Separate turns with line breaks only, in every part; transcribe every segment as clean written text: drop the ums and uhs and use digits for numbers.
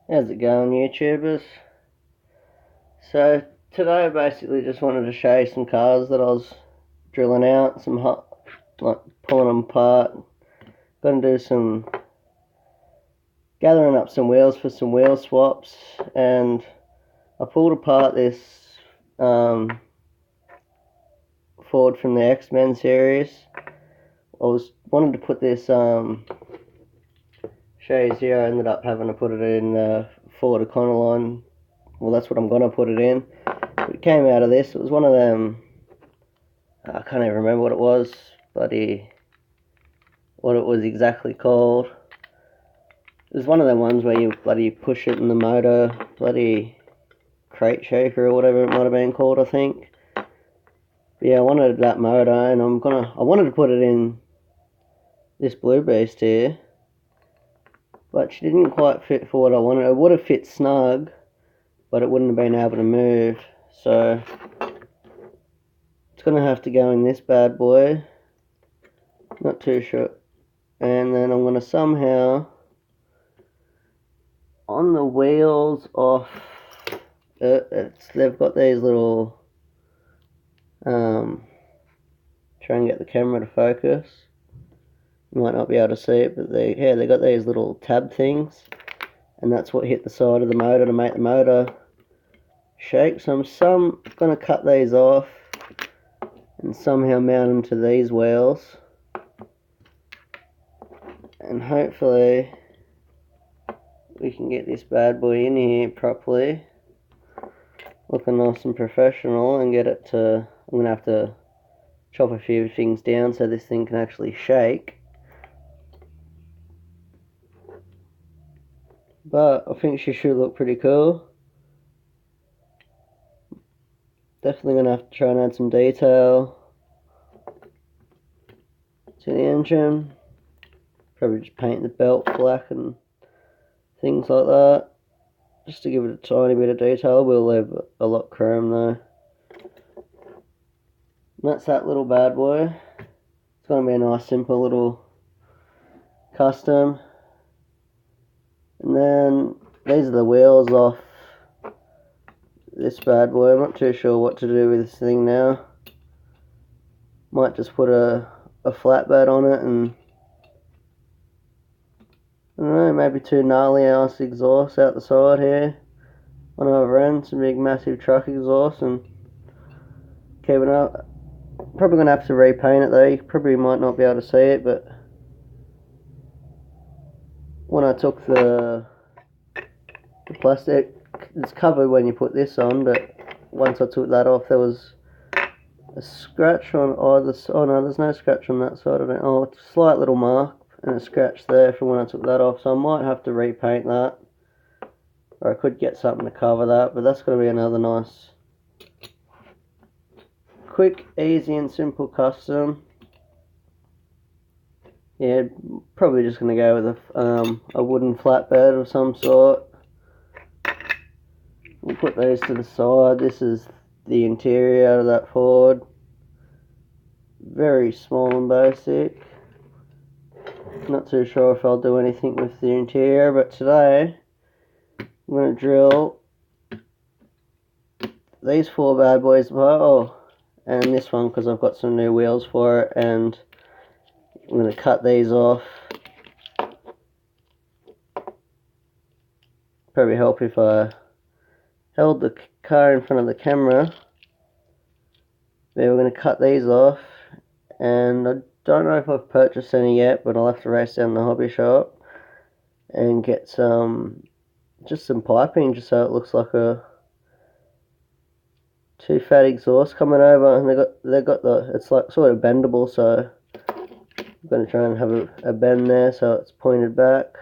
How's it going, YouTubers? So today I basically just wanted to show you some cars that I was drilling out, like pulling them apart. Gonna do some gathering up some wheels for some wheel swaps, and I pulled apart this Ford from the X-Men series. I wanted to put this Shays here. I ended up having to put it in the Ford Econoline. Well, that's what I'm gonna put it in. It came out of this. It was one of them. I can't even remember what it was, what it was exactly called. It was one of them ones where you bloody push it in the motor, bloody crate shaker or whatever it might have been called, I think. But yeah, I wanted that motor, and I wanted to put it in this Blue Beast here, but she didn't quite fit for what I wanted. It would have fit snug, but it wouldn't have been able to move. So it's gonna have to go in this bad boy. Not too sure. And then I'm gonna somehow, on the wheels off, they've got these little, try and get the camera to focus. You might not be able to see it, but they got these little tab things, and that's what hit the side of the motor to make the motor shake. So I'm gonna cut these off and somehow mount them to these wheels, and hopefully we can get this bad boy in here properly, looking nice and professional, and get it to, I'm gonna have to chop a few things down so this thing can actually shake. But I think she should look pretty cool. Definitely gonna have to try and add some detail to the engine. Probably just paint the belt black and things like that, just to give it a tiny bit of detail. We'll leave a lot chrome though. And that's that little bad boy. It's gonna be a nice simple little custom. And then these are the wheels off this bad boy. I'm not too sure what to do with this thing now. Might just put a flatbed on it, and I don't know, maybe two gnarly ass exhausts out the side here on either end, some big massive truck exhaust, and keep it up. Probably gonna have to repaint it though. You probably might not be able to see it, but when I took the plastic, it's covered when you put this on, but once I took that off, there was a scratch on either side. Oh no, there's no scratch on that side. Oh, it's a slight little mark and a scratch there from when I took that off, so I might have to repaint that, or I could get something to cover that, but that's going to be another nice quick, easy and simple custom. Yeah, probably just going to go with a wooden flatbed of some sort. We'll put these to the side. This is the interior out of that Ford. Very small and basic. Not too sure if I'll do anything with the interior, but today I'm going to drill these four bad boys apart. Oh, and this one because I've got some new wheels for it, and I'm going to cut these off. Probably help if I held the car in front of the camera. But we're going to cut these off, and I don't know if I've purchased any yet, but I'll have to race down the hobby shop and get just some piping, just so it looks like a two fat exhaust coming over, and they got it's like sort of bendable, so I'm going to try and have a bend there so it's pointed back.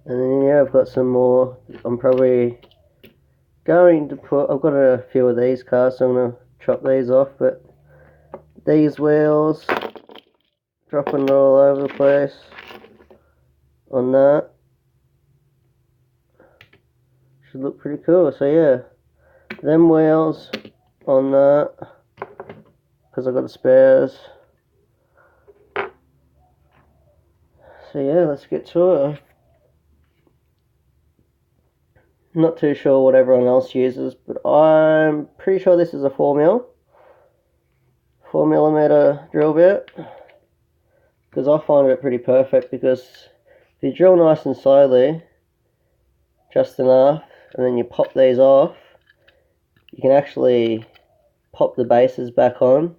And then yeah, I've got some more. I'm probably going to I've got a few of these cars, so I'm going to chop these off, but these wheels, dropping it all over the place on that. Should look pretty cool. So yeah, them wheels on that, because I've got the spares. So yeah, let's get to it. I'm not too sure what everyone else uses, but I'm pretty sure this is a 4mm drill bit, because I find it pretty perfect, because if you drill nice and slowly, just enough, and then you pop these off, you can actually pop the bases back on,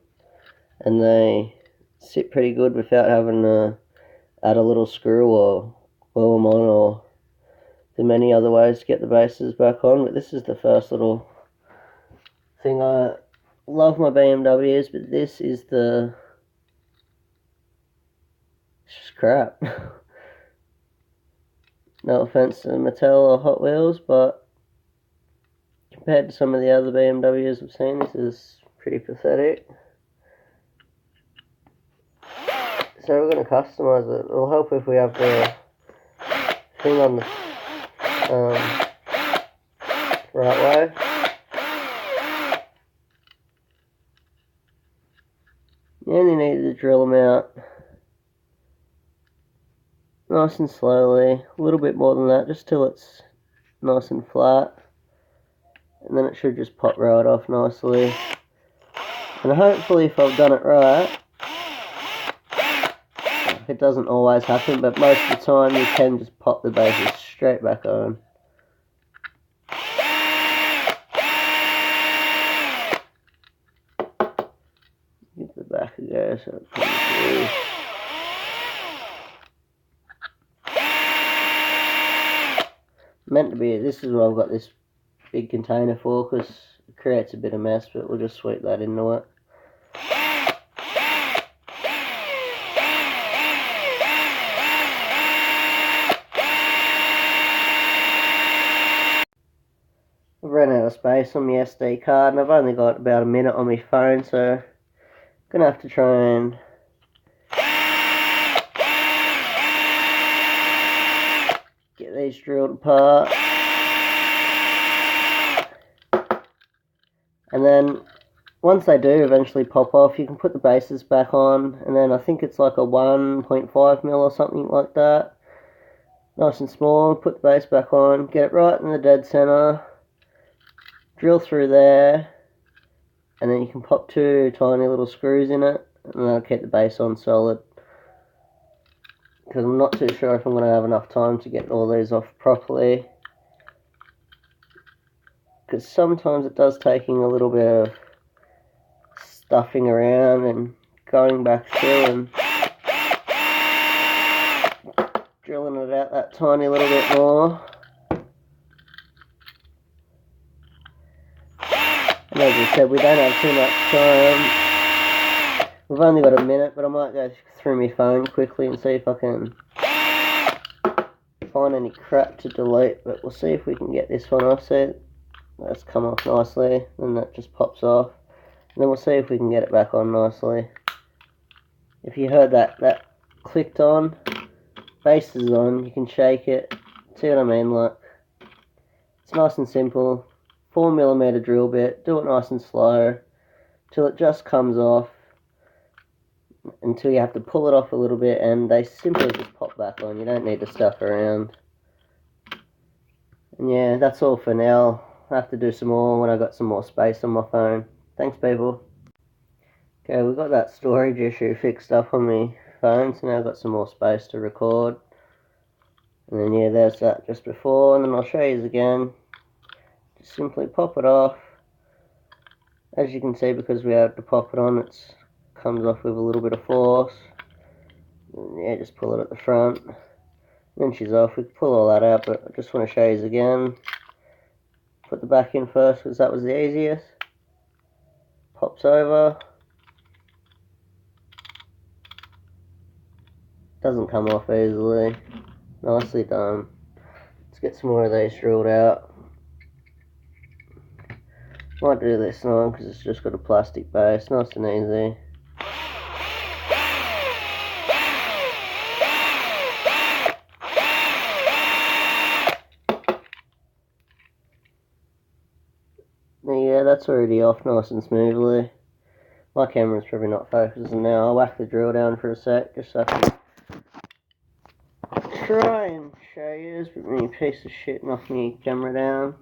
and they sit pretty good without having to add a little screw or glue them on, or the many other ways to get the bases back on. But this is the first little thing. I love my BMWs, but this is it's just crap. No offense to Mattel or Hot Wheels, but compared to some of the other BMWs I've seen, this is pretty pathetic. So we're going to customise it. It'll help if we have the thing on the right way. You only need to drill them out nice and slowly, a little bit more than that, just till it's nice and flat, and then it should just pop right off nicely. And hopefully, if I've done it right, it doesn't always happen, but most of the time you can just pop the bases straight back on. Give the back a go so it comes through. Meant to be, this is what I've got this big container for, because it creates a bit of mess, but we'll just sweep that into it. I've run out of space on my SD card, and I've only got about a minute on my phone, so I'm going to have to try and get these drilled apart. And then, once they do eventually pop off, you can put the bases back on, and then I think it's like a 1.5mm or something like that. Nice and small, put the base back on, get it right in the dead center, drill through there, and then you can pop 2 tiny little screws in it, and that'll keep the base on solid. Because I'm not too sure if I'm going to have enough time to get all these off properly. Because sometimes it does taking a little bit of stuffing around and going back through and drilling it out that tiny little bit more. And as I said, we don't have too much time. We've only got a minute, but I might go through my phone quickly and see if I can find any crap to delete, but we'll see if we can get this one off. See, that's come off nicely, and that just pops off. And then we'll see if we can get it back on nicely. If you heard that clicked on, base is on, you can shake it. See what I mean? Look, it's nice and simple. 4mm drill bit, do it nice and slow till it just comes off, until you have to pull it off a little bit, and they simply just pop back on. You don't need to stuff around. And yeah, that's all for now. I have to do some more when I got some more space on my phone. Thanks, people. Okay, we've got that storage issue fixed up on my phone, so now I've got some more space to record. And then yeah, there's that just before, and then I'll show you again. Just simply pop it off. As you can see, because we had to pop it on, it comes off with a little bit of force. And yeah, just pull it at the front. And then she's off. We can pull all that out, but I just want to show you again. Put the back in first, because that was the easiest. Pops over. Doesn't come off easily. Nicely done. Let's get some more of these drilled out. Might do this one because it's just got a plastic base, nice and easy. Yeah, that's already off nice and smoothly. My camera's probably not focusing now. I'll whack the drill down for a sec, just so I can piece of shit knocked my camera down.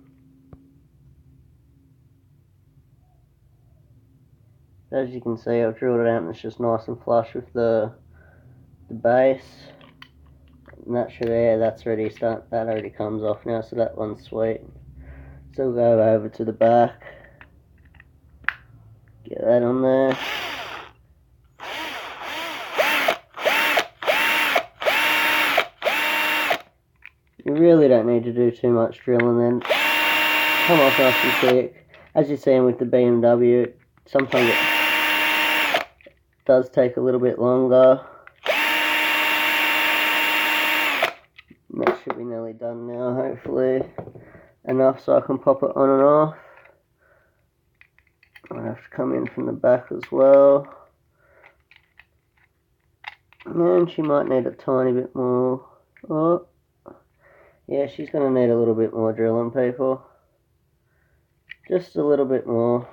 As you can see, I've drilled it out and it's just nice and flush with the base. And that should that's already that already comes off now, so that one's sweet. So we'll go over to the back. Get that on there. You really don't need to do too much drilling then. Come off nice and quick. As you're seeing with the BMW, sometimes it does take a little bit longer. And that should be nearly done now, hopefully. Enough so I can pop it on and off. I have to come in from the back as well. And she might need a tiny bit more. Oh, yeah, she's going to need a little bit more drilling, people. Just a little bit more.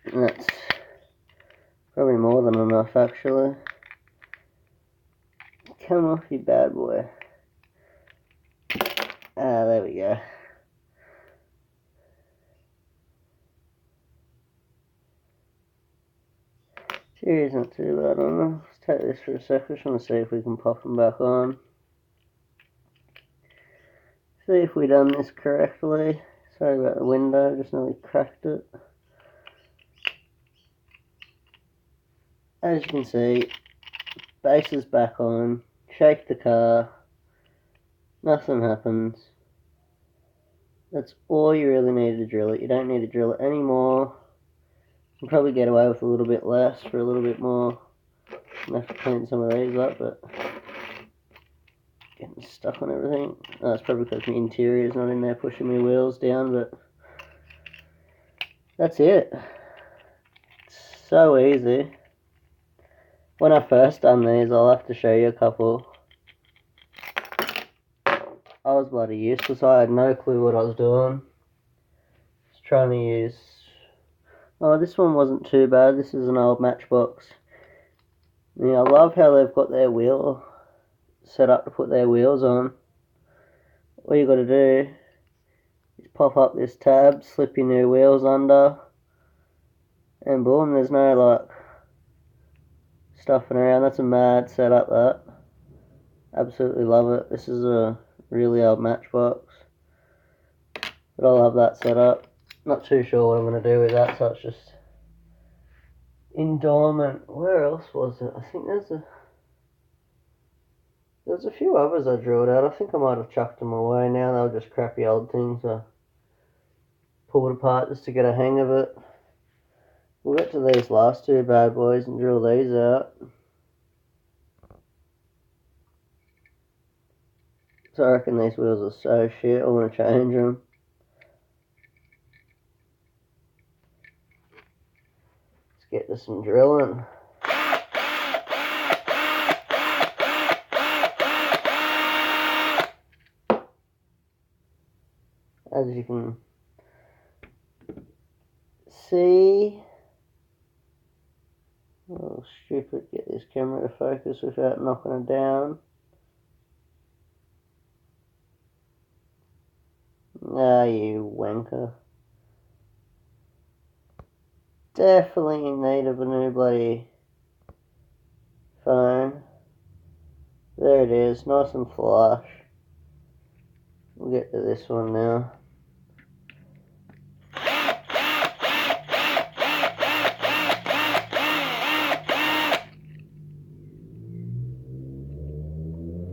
And that's probably more than enough, actually. Come off, you bad boy. Ah, there we go. She isn't too bad on them. Let's take this for a sec. I just want to see if we can pop them back on. See if we done this correctly. Sorry about the window, just nearly cracked it. As you can see, base is back on. Shake the car. Nothing happens. That's all you really need to drill it. You don't need to drill it anymore. You can probably get away with a little bit less for a little bit more. I'm have to clean some of these up, but getting stuck on everything. Oh, it's probably because my interior is not in there pushing my wheels down, but that's it. It's so easy. When I first done these, I'll have to show you a couple. I was bloody useless. I had no clue what I was doing. Just trying to use... Oh, this one wasn't too bad. This is an old Matchbox. Yeah, I love how they've got their wheel set up to put their wheels on. All you got to do is pop up this tab, slip your new wheels under, and boom, there's no like stuffing around. That's a mad setup, that. Absolutely love it. This is a really old Matchbox, but I love that setup. Not too sure what I'm going to do with that, so it's just in dormant. Where else was it? I think there's a few others I drilled out. I think I might have chucked them away now. They were just crappy old things. I pulled apart just to get a hang of it. We'll get to these last two bad boys and drill these out. So I reckon these wheels are so shit, I want to change them. Let's get to some drilling. As you can see, oh stupid, get this camera to focus without knocking it down. Ah, you wanker. Definitely in need of a new bloody phone. There it is, nice and flush. We'll get to this one now.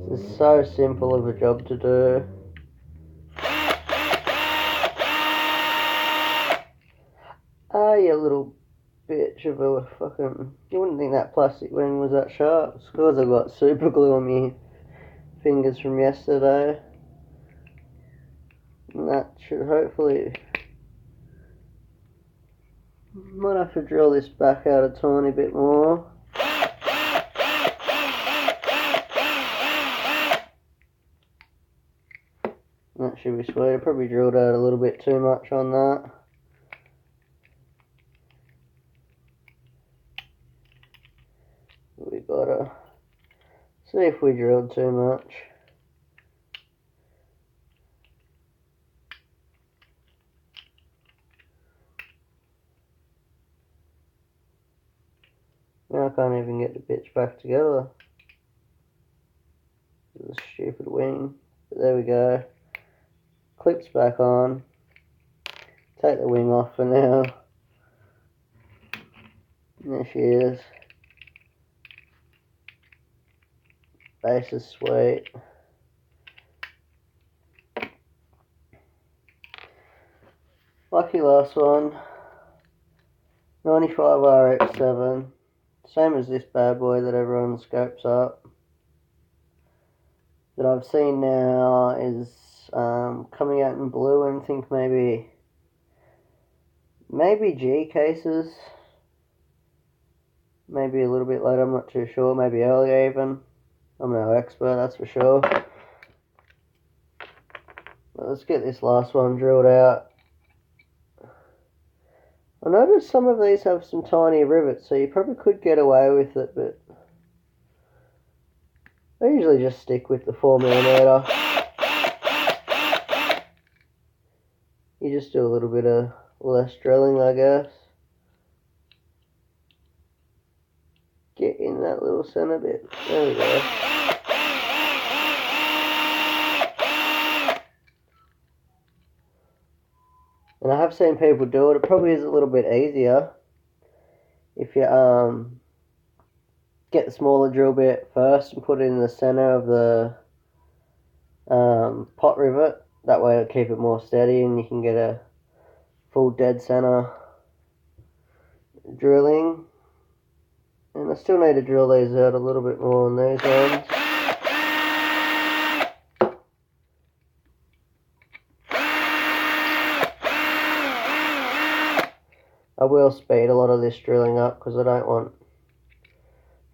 This is so simple of a job to do. Ah, you little bitch of a fucking... You wouldn't think that plastic wing was that sharp. It's because I got super glue on my fingers from yesterday. And that should hopefully... Might have to drill this back out a tiny bit more. That should be sweet. I probably drilled out a little bit too much on that. gotta see if we drilled too much. Now I can't even get the bitch back together. The stupid wing. But there we go. Clips back on. Take the wing off for now. And there she is. Base is sweet. Lucky last one. 95 RX7. Same as this bad boy that everyone scopes up. That I've seen now is coming out in blue, and I think maybe G cases. Maybe a little bit later, I'm not too sure. Maybe earlier even. I'm no expert, that's for sure. But let's get this last one drilled out. I noticed some of these have some tiny rivets, so you probably could get away with it, but I usually just stick with the 4mm. You just do a little bit of less drilling, I guess. Get in that little center bit. There we go. And I have seen people do it. It probably is a little bit easier if you get the smaller drill bit first and put it in the center of the pot rivet. That way it'll keep it more steady and you can get a full dead center drilling. And I still need to drill these out a little bit more on these ones. I will speed a lot of this drilling up because I don't want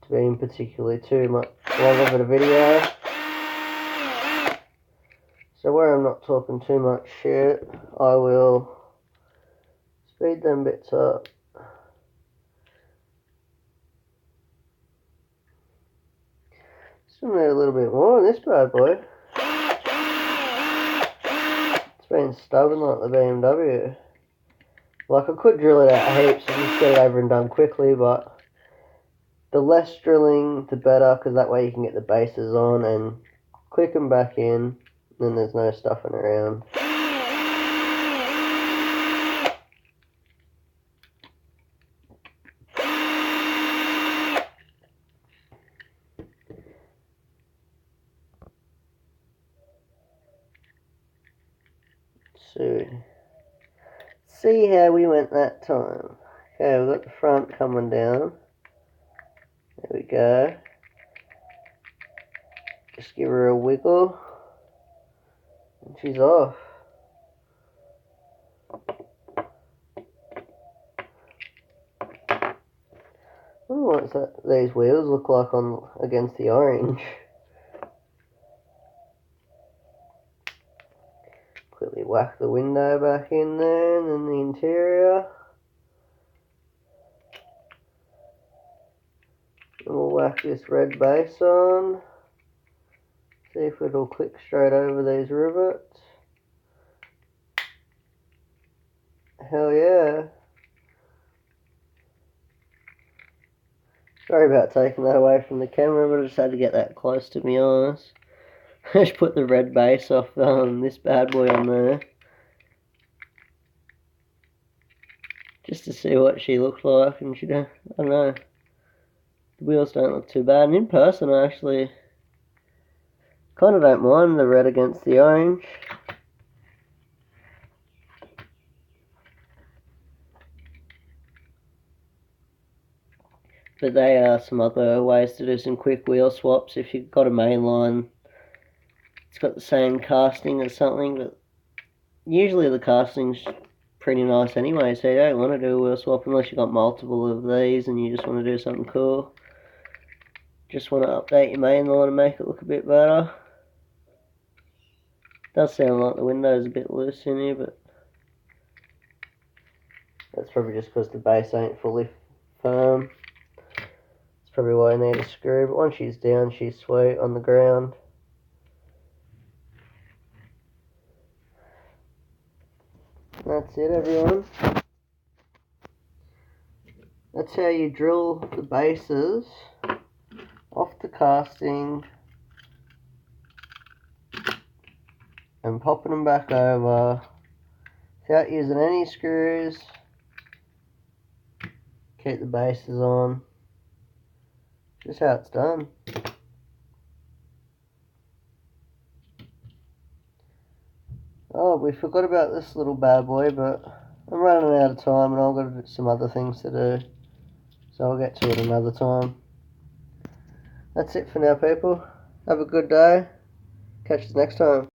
to be in particularly too much long of a video. So where I'm not talking too much shit, I will speed them bits up. Still need a little bit more on this bad boy. It's been stubborn like the BMW. Like I could drill it out heaps and just get it over and done quickly, but the less drilling the better, because that way you can get the bases on and click them back in, then there's no stuffing around. So, see how we went that time. Okay, we've got the front coming down. There we go. Just give her a wiggle. And she's off. Oh, what's that? These wheels look like on against the orange. Quickly whack the window back in there and then the interior. And we'll whack this red base on. See if it'll click straight over these rivets. Hell yeah. Sorry about taking that away from the camera, but I just had to get that close to be honest. Just put the red base off this bad boy on there. Just to see what she looked like, and she don't, I don't know. The wheels don't look too bad, and in person I actually kind of don't mind the red against the orange. But they are some other ways to do some quick wheel swaps. If you've got a mainline, it's got the same casting or something, but usually the casting's pretty nice anyway, so you don't want to do a wheel swap unless you've got multiple of these and you just want to do something cool. Just want to update your mainline and make it look a bit better. Does sound like the window's a bit loose in here, but that's probably just because the base ain't fully firm. It's probably why I need a screw, but once she's down, she's sweet on the ground. That's it, everyone. That's how you drill the bases off the casting and popping them back over without using any screws. Keep the bases on. Just how it's done. Oh, we forgot about this little bad boy, but I'm running out of time and I've got some other things to do. So I'll get to it another time. That's it for now, people. Have a good day. Catch you next time.